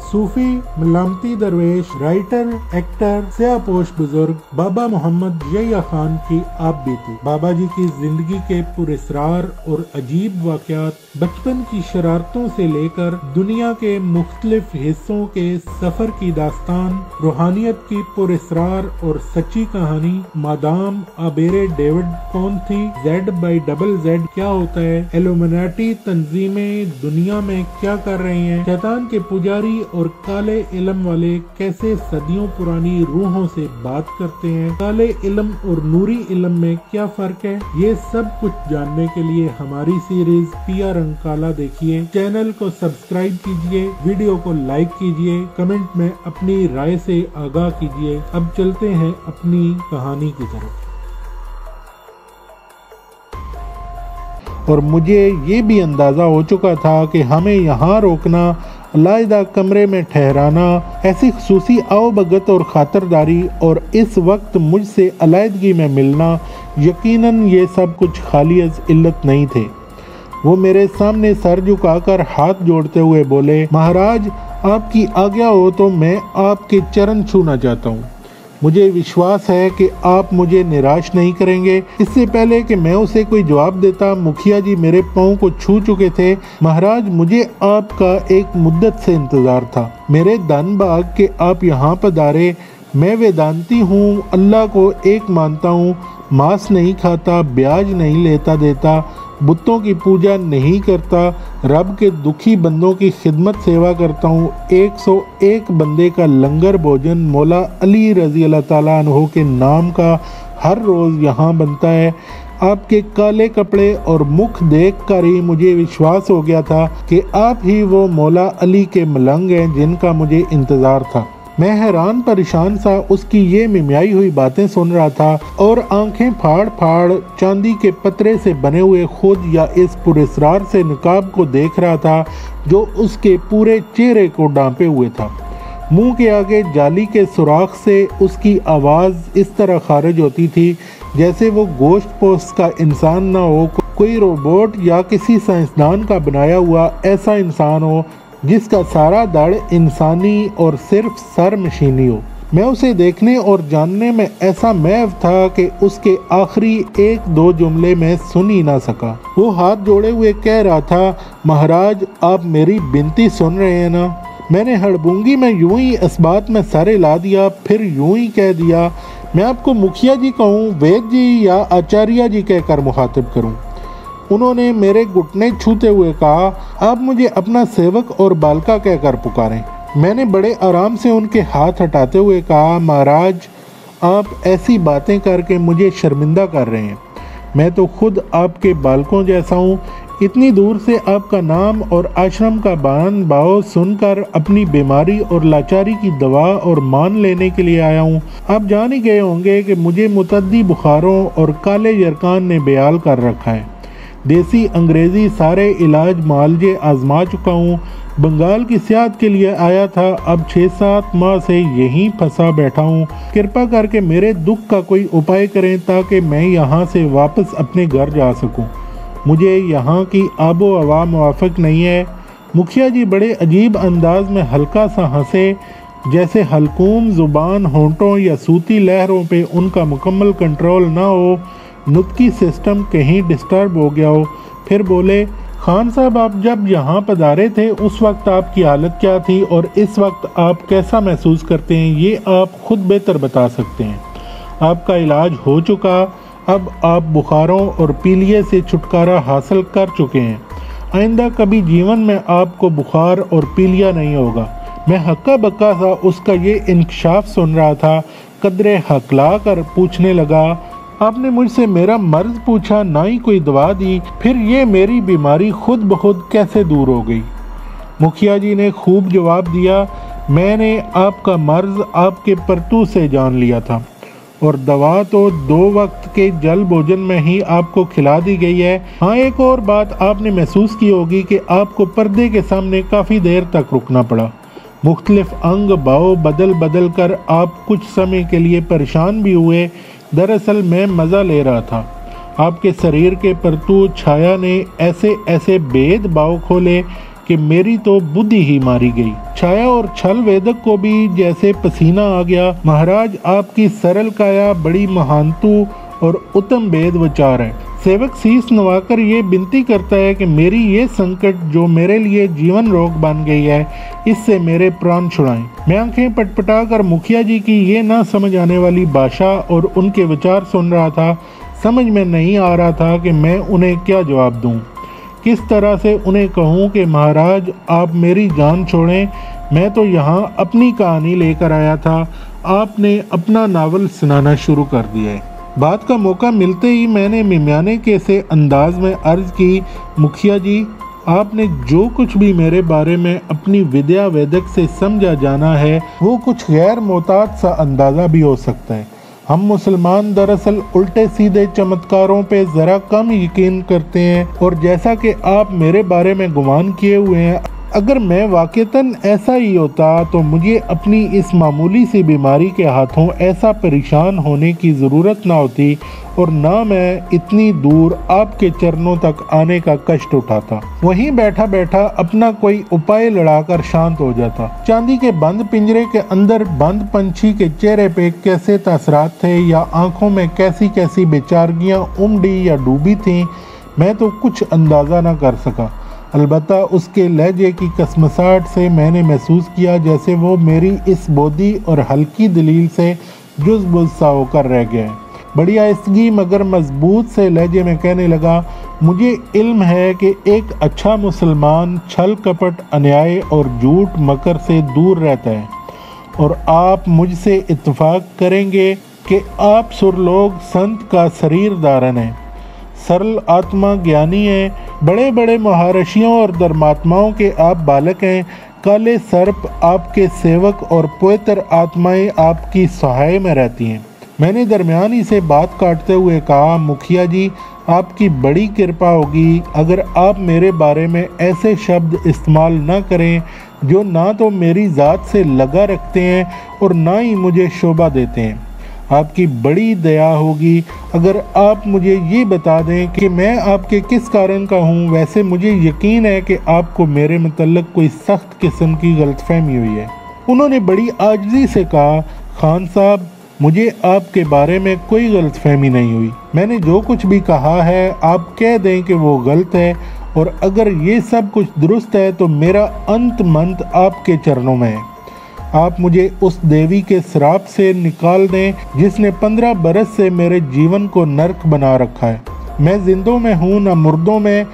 सूफी मलामती दरवेश, writer, actor, स्यापोश बुजुर्ग बाबा मोहम्मद यहिया खान की आप बीती। बाबा जी की जिंदगी के पुरस्रार और अजीब वाकयात, बचपन की शरारतों से लेकर दुनिया के मुख्तलिफ हिस्सों के सफर की दास्तान, रूहानियत की पुरस्रार और सच्ची कहानी, मादाम आबेरे डेविड कौन थी, Z/ZZ क्या होता है, इल्यूमिनाटी तंजीमें दुनिया में क्या कर रही हैं, शैतान के पुजारी और काले इल्म वाले कैसे सदियों पुरानी रूहों से बात करते हैं, काले इल्म और नूरी इल्म में क्या फर्क है, ये सब कुछ जानने के लिए हमारी सीरीज पिया रंग काला देखिए। चैनल को सब्सक्राइब कीजिए, वीडियो को लाइक कीजिए, कमेंट में अपनी राय से आगाह कीजिए। अब चलते हैं अपनी कहानी की तरफ। और मुझे ये भी अंदाज़ा हो चुका था कि हमें यहाँ रोकना, अलहदा कमरे में ठहराना, ऐसी खुसूसी आवभगत और खातरदारी और इस वक्त मुझसे अलहदगी में मिलना, यकीनन ये सब कुछ खाली इल्लत नहीं थे। वो मेरे सामने सर झुकाकर हाथ जोड़ते हुए बोले, महाराज आपकी आज्ञा हो तो मैं आपके चरण छूना चाहता हूँ। मुझे विश्वास है कि आप मुझे निराश नहीं करेंगे। इससे पहले कि मैं उसे कोई जवाब देता, मुखिया जी मेरे पाँव को छू चुके थे। महाराज मुझे आपका एक मुद्दत से इंतज़ार था। मेरे धन भाग के आप यहाँ पधारे। मैं वेदांती हूँ, अल्लाह को एक मानता हूँ, मांस नहीं खाता, ब्याज नहीं लेता देता, बुतों की पूजा नहीं करता, रब के दुखी बंदों की खिदमत सेवा करता हूँ। 101 बंदे का लंगर भोजन मौला अली रज़ी अल्लाह ताला अन्हो के नाम का हर रोज़ यहाँ बनता है। आपके काले कपड़े और मुख देखकर ही मुझे विश्वास हो गया था कि आप ही वो मौला अली के मलंग हैं जिनका मुझे इंतज़ार था। मैं हैरान परेशान सा उसकी ये मिमियाई हुई बातें सुन रहा था और आंखें फाड़ फाड़ चांदी के पतरे से बने हुए खुद या इस पुरस्रार से निकाब को देख रहा था जो उसके पूरे चेहरे को ढांपे हुए था। मुंह के आगे जाली के सुराख से उसकी आवाज़ इस तरह खारिज होती थी जैसे वो गोश्त पोस्ट का इंसान ना हो, कोई रोबोट या किसी साइंसदान का बनाया हुआ ऐसा इंसान हो जिसका सारा दड़ इंसानी और सिर्फ सर मशीनी हो। मैं उसे देखने और जानने में ऐसा महव था कि उसके आखिरी 1-2 जुमले में सुन ही ना सका। वो हाथ जोड़े हुए कह रहा था, महाराज आप मेरी विनती सुन रहे हैं ना। मैंने हड़बूंगी में यूं ही इस बात में सर हिला दिया, फिर यूं ही कह दिया, मैं आपको मुखिया जी कहूँ, वेद जी या आचार्य जी कहकर मुखातिब करूँ। उन्होंने मेरे घुटने छूते हुए कहा, आप मुझे अपना सेवक और बालका कहकर पुकारें। मैंने बड़े आराम से उनके हाथ हटाते हुए कहा, महाराज आप ऐसी बातें करके मुझे शर्मिंदा कर रहे हैं। मैं तो खुद आपके बालकों जैसा हूँ। इतनी दूर से आपका नाम और आश्रम का बान भाव सुनकर अपनी बीमारी और लाचारी की दवा और मान लेने के लिए आया हूँ। आप जान ही गए होंगे कि मुझे मुतद्दी बुखारों और काले यरकान ने बेहाल कर रखा है। देसी अंग्रेज़ी सारे इलाज मालजे आजमा चुका हूँ। बंगाल की सियाहत के लिए आया था, अब 6-7 माह से यहीं फंसा बैठा हूँ। कृपा करके मेरे दुख का कोई उपाय करें ताकि मैं यहाँ से वापस अपने घर जा सकूँ। मुझे यहाँ की आबो हवा मुवाफिक नहीं है। मुखिया जी बड़े अजीब अंदाज में हल्का सा हंसे, जैसे हल्कूम ज़ुबान होंठों या सूती लहरों पे उनका मुकम्मल कंट्रोल ना हो, नुतकी सिस्टम कहीं डिस्टर्ब हो गया हो। फिर बोले, खान साहब आप जब यहाँ पधारे थे उस वक्त आपकी हालत क्या थी और इस वक्त आप कैसा महसूस करते हैं, ये आप खुद बेहतर बता सकते हैं। आपका इलाज हो चुका, अब आप बुखारों और पीलिए से छुटकारा हासिल कर चुके हैं। आइंदा कभी जीवन में आपको बुखार और पीलिया नहीं होगा। मैं हक्का बक्का सा उसका ये इंकशाफ सुन रहा था। कदरे हकला कर पूछने लगा, आपने मुझसे मेरा मर्ज पूछा, ना ही कोई दवा दी, फिर ये मेरी बीमारी खुद ब खुद कैसे दूर हो गई। मुखिया जी ने खूब जवाब दिया, मैंने आपका मर्ज आपके परतू से जान लिया था और दवा तो 2 वक्त के जल भोजन में ही आपको खिला दी गई है। हाँ, एक और बात आपने महसूस की होगी कि आपको पर्दे के सामने काफ़ी देर तक रुकना पड़ा। मुख्तलिफ अंग भाव बदल बदल कर आप कुछ समय के लिए परेशान भी हुए। दरअसल मैं मज़ा ले रहा था। आपके शरीर के परतू छाया ने ऐसे ऐसे भेद भाव खोले कि मेरी तो बुद्धि ही मारी गई। छाया और छल वेदक को भी जैसे पसीना आ गया। महाराज, आपकी सरल काया बड़ी महानतु और उत्तम वेद विचार है। सेवक शीश नवाकर ये विनती करता है कि मेरी ये संकट जो मेरे लिए जीवन रोग बन गई है, इससे मेरे प्राण छुड़ाएं। मैं आंखें पटपटाकर मुखिया जी की ये ना समझ आने वाली भाषा और उनके विचार सुन रहा था। समझ में नहीं आ रहा था कि मैं उन्हें क्या जवाब दूं। किस तरह से उन्हें कहूं कि महाराज, आप मेरी जान छोड़ें। मैं तो यहाँ अपनी कहानी लेकर आया था, आपने अपना नावल सुनाना शुरू कर दिया है। बात का मौका मिलते ही मैंने मिमियाने के से अंदाज में अर्ज की, मुखिया जी, आपने जो कुछ भी मेरे बारे में अपनी विद्या वेदक से समझा जाना है, वो कुछ गैर मोहतात सा अंदाज़ा भी हो सकता है। हम मुसलमान दरअसल उल्टे सीधे चमत्कारों पे ज़रा कम यकीन करते हैं, और जैसा कि आप मेरे बारे में गुमान किए हुए हैं, अगर मैं वाक़तन ऐसा ही होता तो मुझे अपनी इस मामूली सी बीमारी के हाथों ऐसा परेशान होने की ज़रूरत ना होती, और ना मैं इतनी दूर आपके चरणों तक आने का कष्ट उठाता। वहीं बैठा बैठा अपना कोई उपाय लड़ाकर शांत हो जाता। चांदी के बंद पिंजरे के अंदर बंद पंछी के चेहरे पे कैसे तासरात थे, या आंखों में कैसी कैसी बेचारगियाँ उमड़ी या डूबी थीं, मैं तो कुछ अंदाज़ा ना कर सका। अलबत्ता उसके लहजे की कसमसाहट से मैंने महसूस किया जैसे वो मेरी इस बोधी और हल्की दलील से जुज़-बुज़ सा होकर रह गया है। बड़ी आहिस्तगी मगर मजबूत से लहजे में कहने लगा, मुझे इल्म है कि एक अच्छा मुसलमान छल कपट, अन्याय और झूठ मकर से दूर रहता है, और आप मुझसे इत्तेफाक करेंगे कि आप सुरलोक संत का शरीर धारण है, सरल आत्मा ज्ञानी है, बड़े बड़े महारशियों और धर्मात्माओं के आप बालक हैं। काले सर्प आपके सेवक और पवित्र आत्माएं आपकी सहाय में रहती हैं। मैंने दरमियानी से बात काटते हुए कहा, मुखिया जी, आपकी बड़ी कृपा होगी अगर आप मेरे बारे में ऐसे शब्द इस्तेमाल न करें जो ना तो मेरी ज़ात से लगा रखते हैं और ना ही मुझे शोभा देते हैं। आपकी बड़ी दया होगी अगर आप मुझे ये बता दें कि मैं आपके किस कारण का हूँ। वैसे मुझे यकीन है कि आपको मेरे मतलब कोई सख्त किस्म की गलतफहमी हुई है। उन्होंने बड़ी आजिज़ी से कहा, खान साहब, मुझे आपके बारे में कोई गलतफहमी नहीं हुई। मैंने जो कुछ भी कहा है आप कह दें कि वो गलत है, और अगर ये सब कुछ दुरुस्त है तो मेरा अंत मंत आपके चरणों में है। आप मुझे उस देवी के श्राप से निकाल दें जिसने 15 बरस से मेरे जीवन को नर्क बना रखा है। मैं जिंदों में हूँ न मुर्दों में,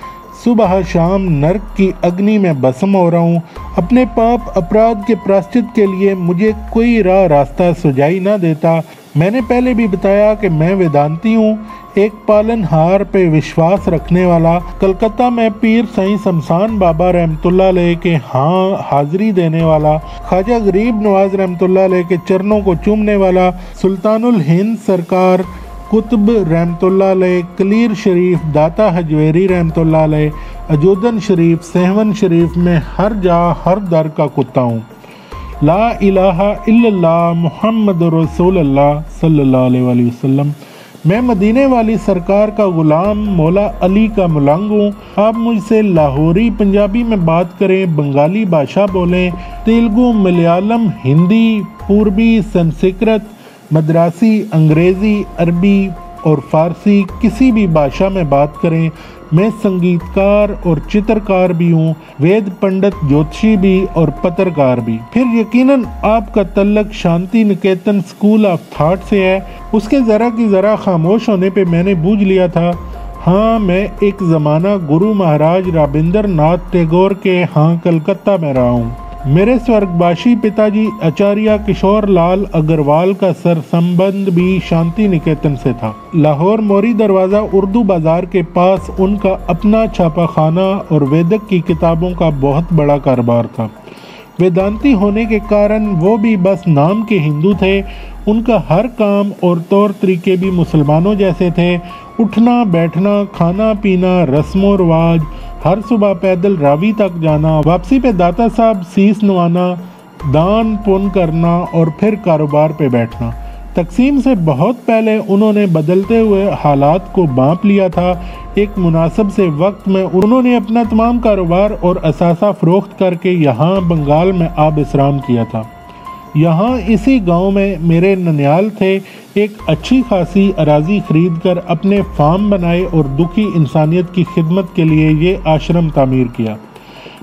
सुबह शाम नर्क की अग्नि में भस्म हो रहा हूँ। अपने पाप अपराध के प्रायश्चित के लिए मुझे कोई रास्ता सुझाई ना देता। मैंने पहले भी बताया कि मैं वेदांती हूँ, एक पालनहार पे विश्वास रखने वाला। कलकत्ता में पीर साईं शमशान बाबा रहमतुल्लाह अलैह के हाजिरी देने वाला, ख्वाजा गरीब नवाज रहमतुल्लाह अलैह के चरणों को चूमने वाला, सुल्तानुल हिंद सरकार कुतुब रहमतुल्लाह अलैह, कलीर शरीफ, दाता हजवेरी रहमतुल्लाह अलैह, अजूदन शरीफ, सहवन शरीफ में हर जा हर दर का कुत्ता हूँ। ला इलाहा इल्लल्लाह मुहम्मद रसूलुल्लाह सल्लल्लाहु अलैहि वसल्लम। मैं मदीने वाली सरकार का गुलाम मौला अली का मुलंग हूँ। आप मुझसे लाहौरी पंजाबी में बात करें, बंगाली भाषा बोलें, तेलुगु, मलयालम, हिंदी, पूर्वी, संस्कृत, मद्रासी, अंग्रेज़ी, अरबी और फ़ारसी किसी भी भाषा में बात करें। मैं संगीतकार और चित्रकार भी हूँ, वेद पंडित, ज्योतिषी भी और पत्रकार भी। फिर यकीनन आपका तल्लक Shanti Niketan school of thought से है। उसके ज़रा की ज़रा खामोश होने पे मैंने बूझ लिया था, हाँ, मैं एक ज़माना गुरु महाराज रविंद्रनाथ टैगोर के कलकत्ता में रहा हूँ। मेरे स्वर्गवासी पिताजी आचार्य किशोर लाल अग्रवाल का सर संबंध भी शांति निकेतन से था। लाहौर मोरी दरवाज़ा उर्दू बाजार के पास उनका अपना छापाखाना और वेदक की किताबों का बहुत बड़ा कारोबार था। वेदांती होने के कारण वो भी बस नाम के हिंदू थे। उनका हर काम और तौर तरीके भी मुसलमानों जैसे थे। उठना बैठना, खाना पीना, रस्मों रिवाज, हर सुबह पैदल रावी तक जाना, वापसी पे दाता साहब शीश नवाना, दान पुण्य करना और फिर कारोबार पे बैठना। तकसीम से बहुत पहले उन्होंने बदलते हुए हालात को भांप लिया था। एक मुनासिब से वक्त में उन्होंने अपना तमाम कारोबार और असासा फ़रोख्त करके यहाँ बंगाल में आब इसराम किया था। यहाँ इसी गांव में मेरे ननियाल थे। एक अच्छी खासी अराज़ी ख़रीद कर अपने फार्म बनाए और दुखी इंसानियत की खिदमत के लिए ये आश्रम तामीर किया।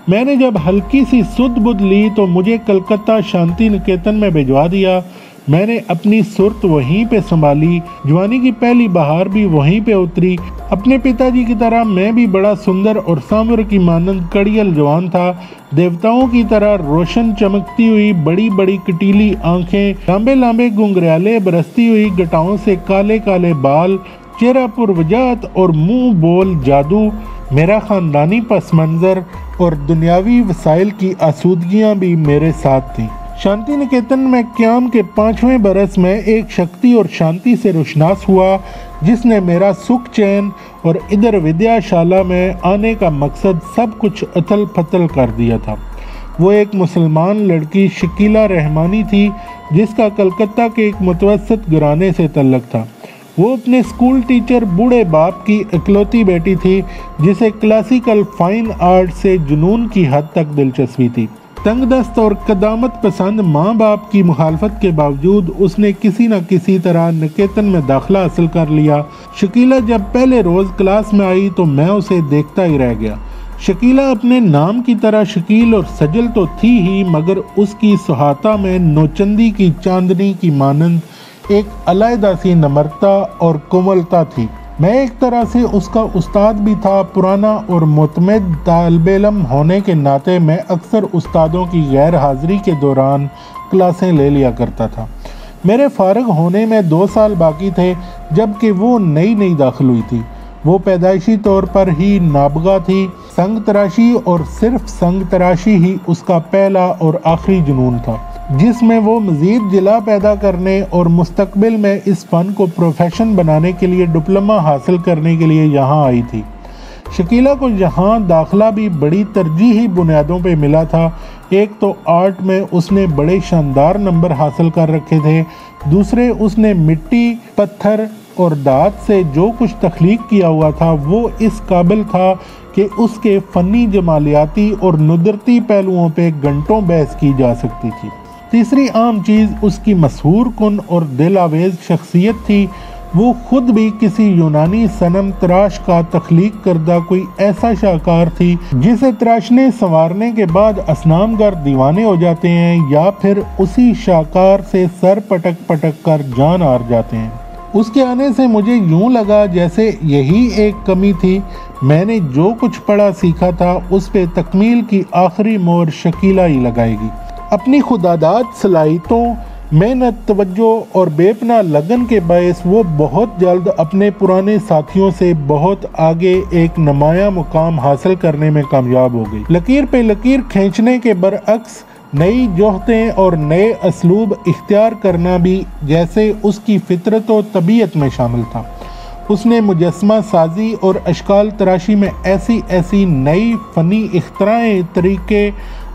मैंने जब हल्की सी सुध बुध ली तो मुझे कलकत्ता शांति निकेतन में भिजवा दिया। मैंने अपनी सुरत वहीं पे संभाली। जवानी की पहली बहार भी वहीं पे उतरी। अपने पिताजी की तरह मैं भी बड़ा सुंदर और सांवर की मानंद कड़ियल जवान था। देवताओं की तरह रोशन चमकती हुई बड़ी बड़ी कटीली आंखें, लांबे लांबे गुंगरियाले बरसती हुई गटाओं से काले काले बाल, चेहरा पुरवजात और मुंह बोल जादू। मेरा ख़ानदानी पस मंज़र और दुनियावी वसाइल की आसूदगियाँ भी मेरे साथ थीं। शांति निकेतन में क़याम के 5वें बरस में एक शक्ति और शांति से रोशनास हुआ जिसने मेरा सुख चैन और इधर विद्याशाला में आने का मकसद सब कुछ अथल पथल कर दिया था। वो एक मुसलमान लड़की शकीला रहमानी थी जिसका कलकत्ता के एक मुतवस्सित घराने से तल्लुक़ था। वो अपने स्कूल टीचर बूढ़े बाप की इकलौती बेटी थी जिसे क्लासिकल फाइन आर्ट से जुनून की हद तक दिलचस्पी थी। तंगदस्त और कदामत पसंद माँ बाप की मुखालफत के बावजूद उसने किसी न किसी तरह निकेतन में दाखिला हासिल कर लिया। शकीला जब पहले रोज़ क्लास में आई तो मैं उसे देखता ही रह गया। शकीला अपने नाम की तरह शकील और सजल तो थी ही, मगर उसकी सुहाता में नौचंदी की चांदनी की मानंद एक अलहदा सी नम्रता और कोमलता थी। मैं एक तरह से उसका उस्ताद भी था। पुराना और मुतमद तालिबे इल्म होने के नाते मैं अक्सर उस्तादों की गैर हाज़िरी के दौरान क्लासें ले लिया करता था। मेरे फारग होने में 2 साल बाकी थे जबकि वो नई नई दाखिल हुई थी। वो पैदाइशी तौर पर ही नाबगा थी। संग तराशी और सिर्फ संग तराशी ही उसका पहला और आखिरी जुनून था जिसमें वो मज़ीद जिला पैदा करने और मुस्तकबिल में इस फ़न को प्रोफेशन बनाने के लिए डिप्लोमा हासिल करने के लिए यहाँ आई थी। शकीला को यहाँ दाखिला भी बड़ी तरजीही बुनियादों पे मिला था। एक तो आर्ट में उसने बड़े शानदार नंबर हासिल कर रखे थे, दूसरे उसने मिट्टी, पत्थर और दाँत से जो कुछ तख्लीक किया हुआ था वो इस काबिल था कि उसके फ़नी जमालियाती और नुदरती पहलुओं पे घंटों बहस की जा सकती थी। तीसरी आम चीज़ उसकी मशहूर कुन और दिल आवेज़ शख्सियत थी। वो खुद भी किसी यूनानी सनम तराश का तख्लीक करदा कोई ऐसा शाहकार थी जिसे तराशने संवारने के बाद असनामगर दीवाने हो जाते हैं या फिर उसी शाहकार से सर पटक पटक कर जान हार जाते हैं। उसके आने से मुझे यूं लगा जैसे यही एक कमी थी। मैंने जो कुछ पढ़ा सीखा था उस पे तकमील की आखिरी मोहर शकीला ही लगाएगी। अपनी खुदादाद सलाहियतों, मेहनत, तवज्जो और बेपना लगन के बायस वो बहुत जल्द अपने पुराने साथियों से बहुत आगे एक नुमाया मुकाम हासिल करने में कामयाब हो गई। लकीर पे लकीर खींचने के बरअक्स नई जोहतें और नए असलूब इख्तियार करना भी जैसे उसकी फितरत व तबीयत में शामिल था। उसने मुजस्मा साजी और अशकाल तराशी में ऐसी ऐसी नई फ़नी इख्तराएँ, तरीके,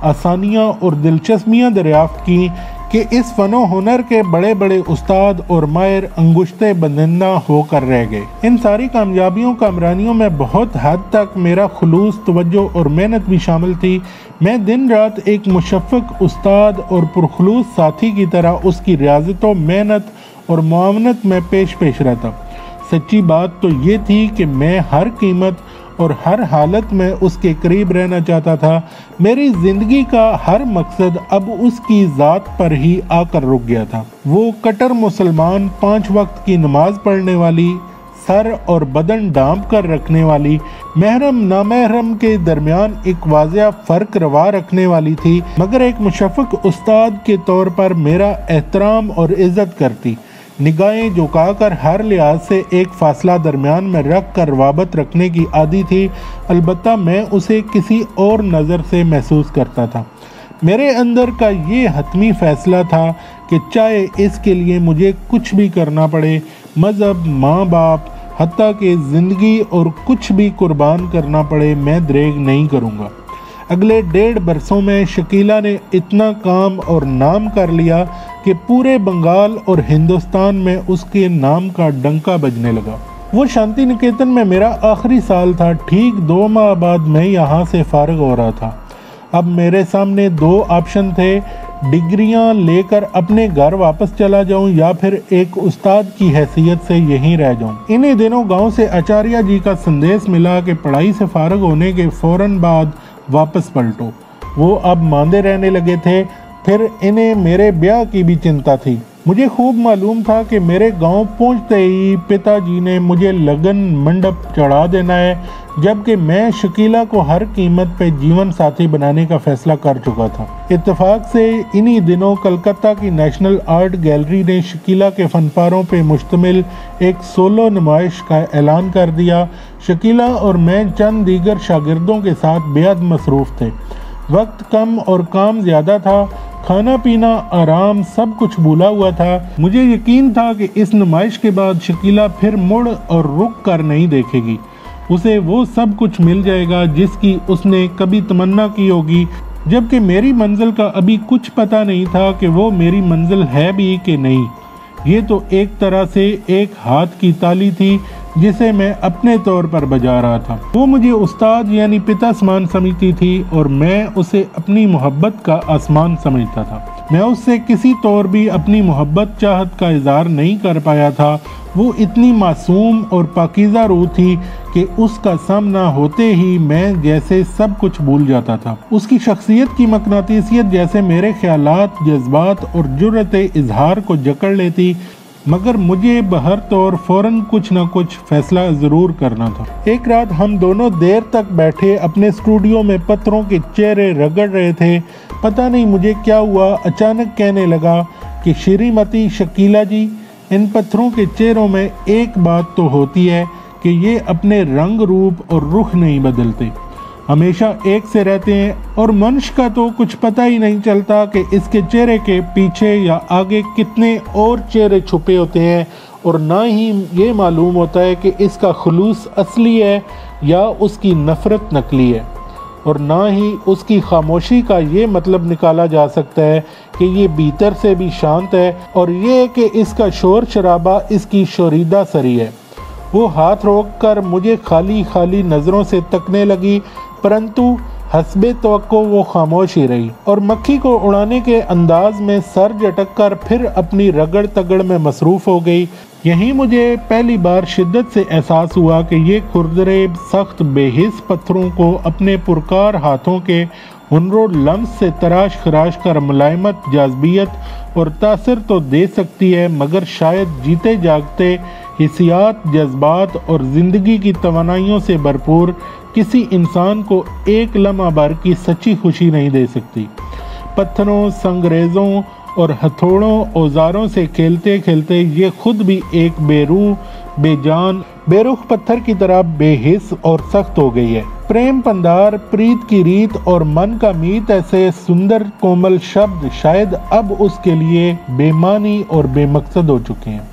आसानियाँ और दिलचस्पियाँ दरियाफ़्त की कि इस फ़नो हुनर के बड़े बड़े उस्ताद और माहिर अंगुश्ते बंदिंदा होकर रह गए। इन सारी कामयाबियों कामरानियों में बहुत हद तक मेरा खुलूस, तवज्जो और मेहनत भी शामिल थी। मैं दिन रात एक मुशफ़्फ़क़ उस्ताद और पुरखलूस साथी की तरह उसकी रियाज़तों, मेहनत और मुआवनत में पेश पेश रहता। सच्ची बात तो ये थी कि मैं हर कीमत और हर हालत में उसके करीब रहना चाहता था। मेरी ज़िंदगी का हर मकसद अब उसकी ज़ात पर ही आकर रुक गया था। वो कट्टर मुसलमान, 5 वक्त की नमाज पढ़ने वाली, सर और बदन ढांप कर रखने वाली, महरम नामहरम के दरमियान एक वाज़िया फ़र्क रवा रखने वाली थी, मगर एक मुशफ़्फ़क़ उस्ताद के तौर पर मेरा एहतराम और इज़्ज़त करती। निगाहें झुकाकर हर लिहाज से एक फ़ासला दरमियान में रख कर रवाबत रखने की आदी थी। अलबत्ता मैं उसे किसी और नज़र से महसूस करता था। मेरे अंदर का ये हतमी फ़ैसला था कि चाहे इसके लिए मुझे कुछ भी करना पड़े, मज़हब, माँ बाप, हत्ता कि ज़िंदगी और कुछ भी कुर्बान करना पड़े, मैं दरेग नहीं करूँगा। अगले 1.5 बरसों में शकीला ने इतना काम और नाम कर लिया कि पूरे बंगाल और हिंदुस्तान में उसके नाम का डंका बजने लगा। वो शांति निकेतन में मेरा आखिरी साल था। ठीक 2 माह बाद मैं यहाँ से फारिग हो रहा था। अब मेरे सामने 2 ऑप्शन थे, डिग्रियां लेकर अपने घर वापस चला जाऊं या फिर एक उस्ताद की हैसियत से यहीं रह जाऊं। इन्हीं दिनों गांव से आचार्य जी का संदेश मिला कि पढ़ाई से फारिग होने के फौरन बाद वापस पलटो। वो अब मांदे रहने लगे थे। फिर इन्हें मेरे ब्याह की भी चिंता थी। मुझे खूब मालूम था कि मेरे गांव पहुंचते ही पिताजी ने मुझे लगन मंडप चढ़ा देना है, जबकि मैं शकीला को हर कीमत पे जीवन साथी बनाने का फैसला कर चुका था। इत्तेफाक से इन्हीं दिनों कलकत्ता की नेशनल आर्ट गैलरी ने शकीला के फनपारों पे मुश्तमिल एक सोलो नुमाइश का ऐलान कर दिया। शकीला और मैं चंद दीगर शागिर्दों के साथ बेहद मसरूफ़ थे। वक्त कम और काम ज़्यादा था। खाना पीना आराम सब कुछ भूला हुआ था। मुझे यकीन था कि इस नुमाइश के बाद शकीला फिर मुड़ और रुक कर नहीं देखेगी। उसे वो सब कुछ मिल जाएगा जिसकी उसने कभी तमन्ना की होगी, जबकि मेरी मंजिल का अभी कुछ पता नहीं था कि वो मेरी मंजिल है भी कि नहीं। ये तो एक तरह से एक हाथ की ताली थी जिसे मैं अपने तौर पर बजा रहा था। वो मुझे उस्ताद यानी पिता समान समझती थी और मैं उसे अपनी मोहब्बत का आसमान समझता था। मैं उससे किसी तौर भी अपनी मोहब्बत चाहत का इजहार नहीं कर पाया था। वो इतनी मासूम और पाकीज़ा रूह थी कि उसका सामना होते ही मैं जैसे सब कुछ भूल जाता था। उसकी शख्सियत की मकनातीसियत जैसे मेरे ख्यालात, जज्बात और जुर्रते इजहार को जकड़ लेती, मगर मुझे बहर तौर फौरन कुछ न कुछ फैसला ज़रूर करना था। एक रात हम दोनों देर तक बैठे अपने स्टूडियो में पत्थरों के चेहरे रगड़ रहे थे। पता नहीं मुझे क्या हुआ, अचानक कहने लगा कि श्रीमती शकीला जी, इन पत्थरों के चेहरों में एक बात तो होती है कि ये अपने रंग रूप और रुख नहीं बदलते, हमेशा एक से रहते हैं और मनुष्य का तो कुछ पता ही नहीं चलता कि इसके चेहरे के पीछे या आगे कितने और चेहरे छुपे होते हैं, और ना ही ये मालूम होता है कि इसका खुलूस असली है या उसकी नफ़रत नकली है, और ना ही उसकी खामोशी का ये मतलब निकाला जा सकता है कि ये भीतर से भी शांत है, और ये कि इसका शोर शराबा इसकी शोरीदा सरी है। वो हाथ रोक कर मुझे खाली खाली नज़रों से तकने लगी, परंतु हस्बे तवक्को वो खामोश ही रही और मक्खी को उड़ाने के अंदाज में सर झटक कर फिर अपनी रगड़ तगड़ में मसरूफ़ हो गई। यहीं मुझे पहली बार शिद्दत से एहसास हुआ कि ये खुरदरे सख्त बेहिस पत्थरों को अपने पुरकार हाथों के हुनरो लम्स से तराश खराश कर मुलायमत, जाज़बियत और तासर तो दे सकती है, मगर शायद जीते जागते हिस्सियात, जज्बात और ज़िंदगी की तवानाइयों से भरपूर किसी इंसान को एक लम्हा भर की सच्ची खुशी नहीं दे सकती। पत्थरों, संगरेज़ों और हथौड़ों, औजारों से खेलते खेलते ये खुद भी एक बेरूह, बेजान, बेरुख पत्थर की तरह बेहिस और सख्त हो गई है। प्रेम पंदार, प्रीत की रीत और मन का मीत ऐसे सुंदर कोमल शब्द शायद अब उसके लिए बेमानी और बेमकसद हो चुके हैं।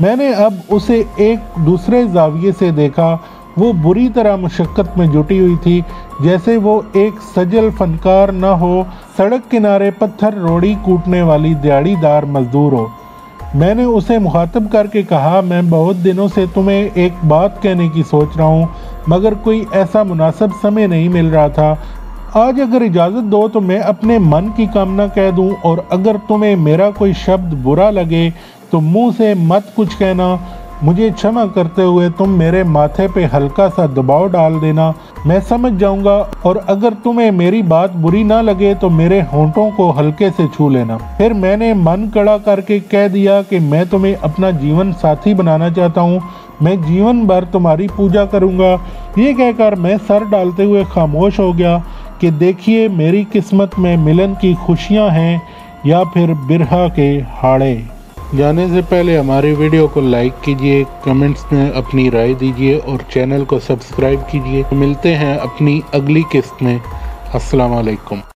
मैंने अब उसे एक दूसरे जाविये से देखा। वो बुरी तरह मुशक्कत में जुटी हुई थी, जैसे वो एक सजल फनकार न हो, सड़क किनारे पत्थर रोड़ी कूटने वाली दिहाड़ीदार मजदूर हो। मैंने उसे मुखातब करके कहा, मैं बहुत दिनों से तुम्हें एक बात कहने की सोच रहा हूँ, मगर कोई ऐसा मुनासिब समय नहीं मिल रहा था। आज अगर इजाज़त दो तो मैं अपने मन की कामना कह दूँ, और अगर तुम्हें मेरा कोई शब्द बुरा लगे तो मुँह से मत कुछ कहना। मुझे क्षमा करते हुए तुम मेरे माथे पे हल्का सा दबाव डाल देना, मैं समझ जाऊंगा, और अगर तुम्हें मेरी बात बुरी ना लगे तो मेरे होंठों को हल्के से छू लेना। फिर मैंने मन कड़ा करके कह दिया कि मैं तुम्हें अपना जीवन साथी बनाना चाहता हूँ, मैं जीवन भर तुम्हारी पूजा करूँगा। ये कहकर मैं सर डालते हुए खामोश हो गया कि देखिए मेरी किस्मत में मिलन की खुशियाँ हैं या फिर बिरहा के हाड़े। जाने से पहले हमारी वीडियो को लाइक कीजिए, कमेंट्स में अपनी राय दीजिए और चैनल को सब्सक्राइब कीजिए। मिलते हैं अपनी अगली किस्त में। अस्सलाम वालेकुम।